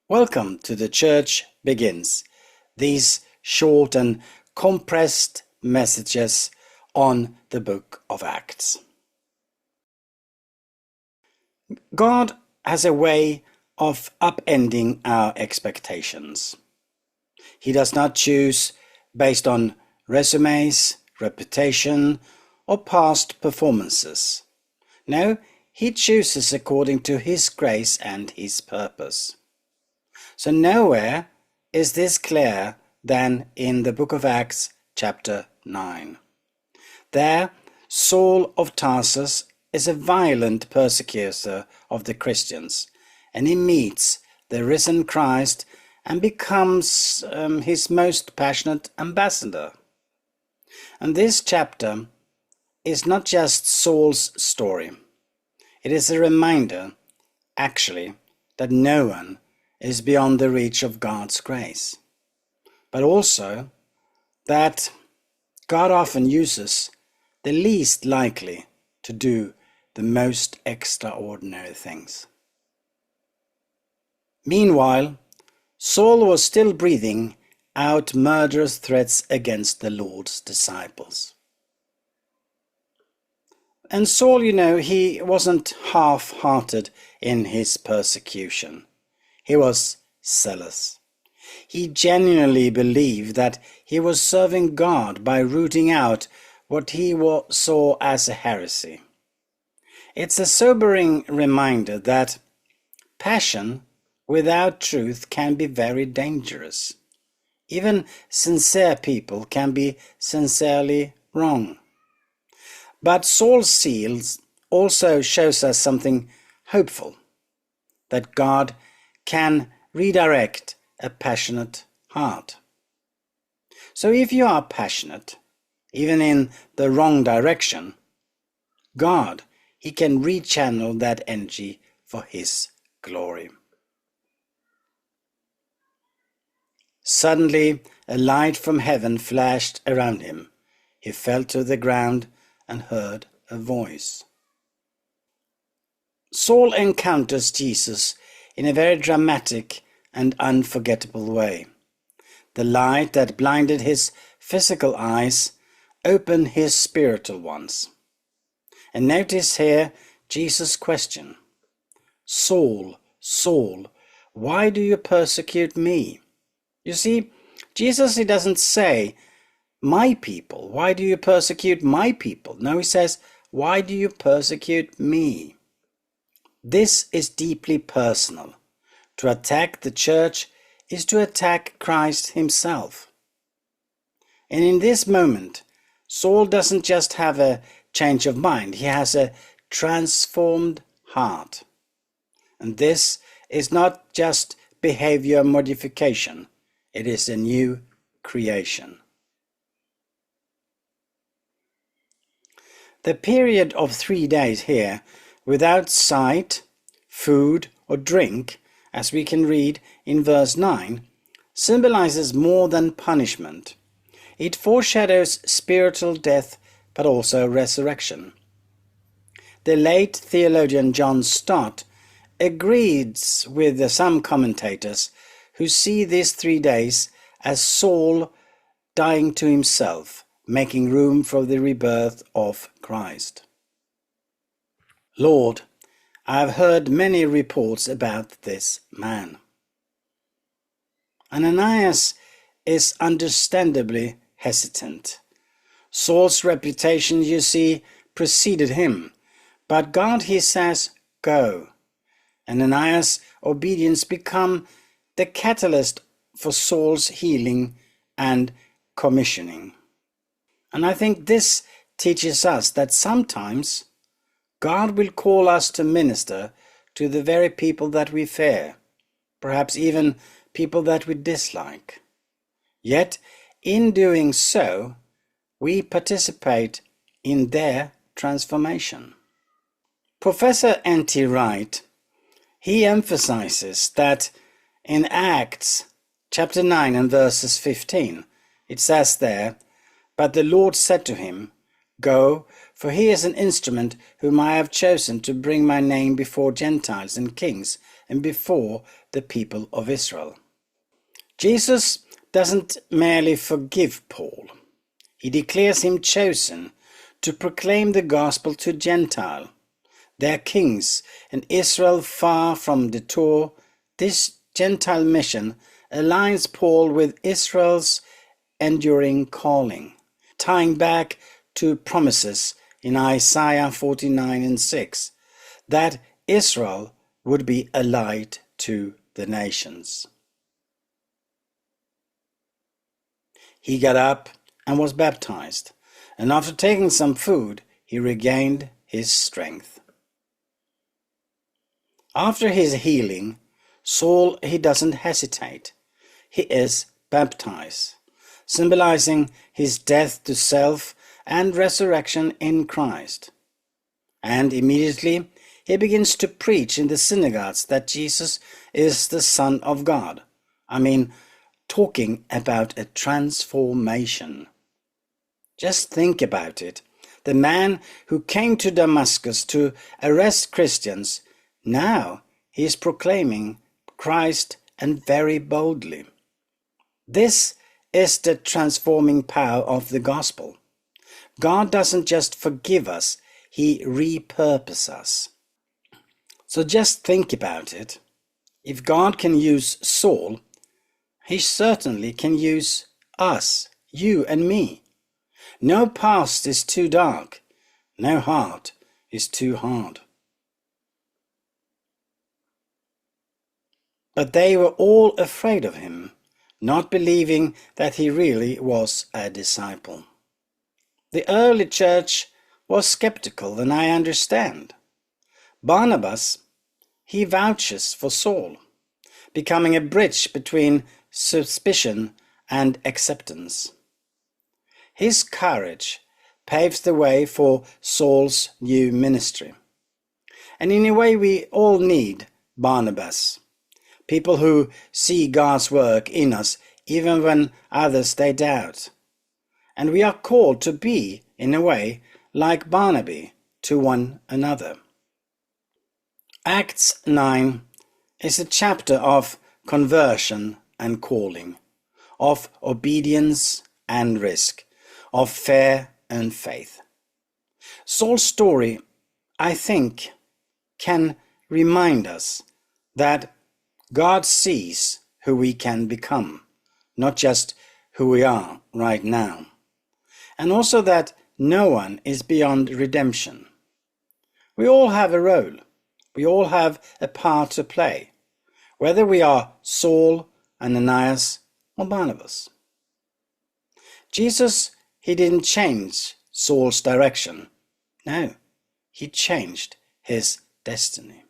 Welcome to The Church Begins, these short and compressed messages on the book of Acts. God has a way of upending our expectations. He does not choose based on resumes, reputation, or past performances. No, he chooses according to his grace and his purpose. So nowhere is this clearer than in the book of Acts, chapter 9. There, Saul of Tarsus is a violent persecutor of the Christians, and he meets the risen Christ and becomes his most passionate ambassador. And this chapter is not just Saul's story. It is a reminder, actually, that no one is beyond the reach of God's grace, but also that God often uses the least likely to do the most extraordinary things. Meanwhile, Saul was still breathing out murderous threats against the Lord's disciples. And Saul, he wasn't half-hearted in his persecution. He was zealous. He genuinely believed that he was serving God by rooting out what he saw as a heresy. It's a sobering reminder that passion without truth can be very dangerous. Even sincere people can be sincerely wrong. But Saul's zeal also shows us something hopeful, that God can redirect a passionate heart. So if you are passionate, even in the wrong direction, God, he can rechannel that energy for his glory. Suddenly, a light from heaven flashed around him. He fell to the ground and heard a voice. Saul encounters Jesus in a very dramatic and unforgettable way. The light that blinded his physical eyes opened his spiritual ones. And notice here Jesus' question, "Saul, Saul, why do you persecute me?" You see, Jesus, he doesn't say, "My people, why do you persecute my people?" No, he says, "Why do you persecute me?" This is deeply personal. To attack the church is to attack Christ himself. And in this moment, Saul doesn't just have a change of mind, he has a transformed heart. And this is not just behavior modification, it is a new creation. The period of 3 days here, without sight, food, or drink, as we can read in verse 9, symbolizes more than punishment. It foreshadows spiritual death, but also resurrection. The late theologian Jonsson agrees with some commentators who see these 3 days as Saul dying to himself, making room for the rebirth of Christ. Lord, I have heard many reports about this man. Ananias is understandably hesitant. Saul's reputation, you see, preceded him, but God, he says, go. Ananias' obedience become the catalyst for Saul's healing and commissioning. And I think this teaches us that sometimes God will call us to minister to the very people that we fear, perhaps even people that we dislike. Yet, in doing so, we participate in their transformation. Professor N.T. Wright, he emphasizes that in Acts chapter 9 and verses 15, it says there, "But the Lord said to him, Go, for he is an instrument whom I have chosen to bring my name before Gentiles and kings and before the people of Israel. Jesus doesn't merely forgive Paul. He declares him chosen to proclaim the gospel to Gentiles, their kings, and Israel far from detour. This Gentile mission aligns Paul with Israel's enduring calling, tying back to promises in Isaiah 49:6 that Israel would be a light to the nations. He got up and was baptized, and after taking some food, he regained his strength. After his healing, Saul, he doesn't hesitate. He is baptized, symbolizing his death to self and resurrection in Christ. And immediately he begins to preach in the synagogues that Jesus is the Son of God. Talking about a transformation. Just think about it. The man who came to Damascus to arrest Christians, now he is proclaiming Christ, and very boldly. This is the transforming power of the gospel. God doesn't just forgive us, he repurposes us. So just think about it. If God can use Saul, he certainly can use us, you and me. No past is too dark. No heart is too hard. But they were all afraid of him, not believing that he really was a disciple. The early church was skeptical, and I understand. Barnabas, he vouches for Saul, becoming a bridge between suspicion and acceptance. His courage paves the way for Saul's new ministry. And in a way we all need Barnabas, people who see God's work in us even when others they doubt. And we are called to be, in a way, like Barnaby to one another. Acts 9 is a chapter of conversion and calling, of obedience and risk, of fear and faith. Saul's story, I think, can remind us that God sees who we can become, not just who we are right now. And also that no one is beyond redemption. We all have a role. We all have a part to play, whether we are Saul, Ananias, or Barnabas. Jesus, he didn't change Saul's direction. No, he changed his destiny.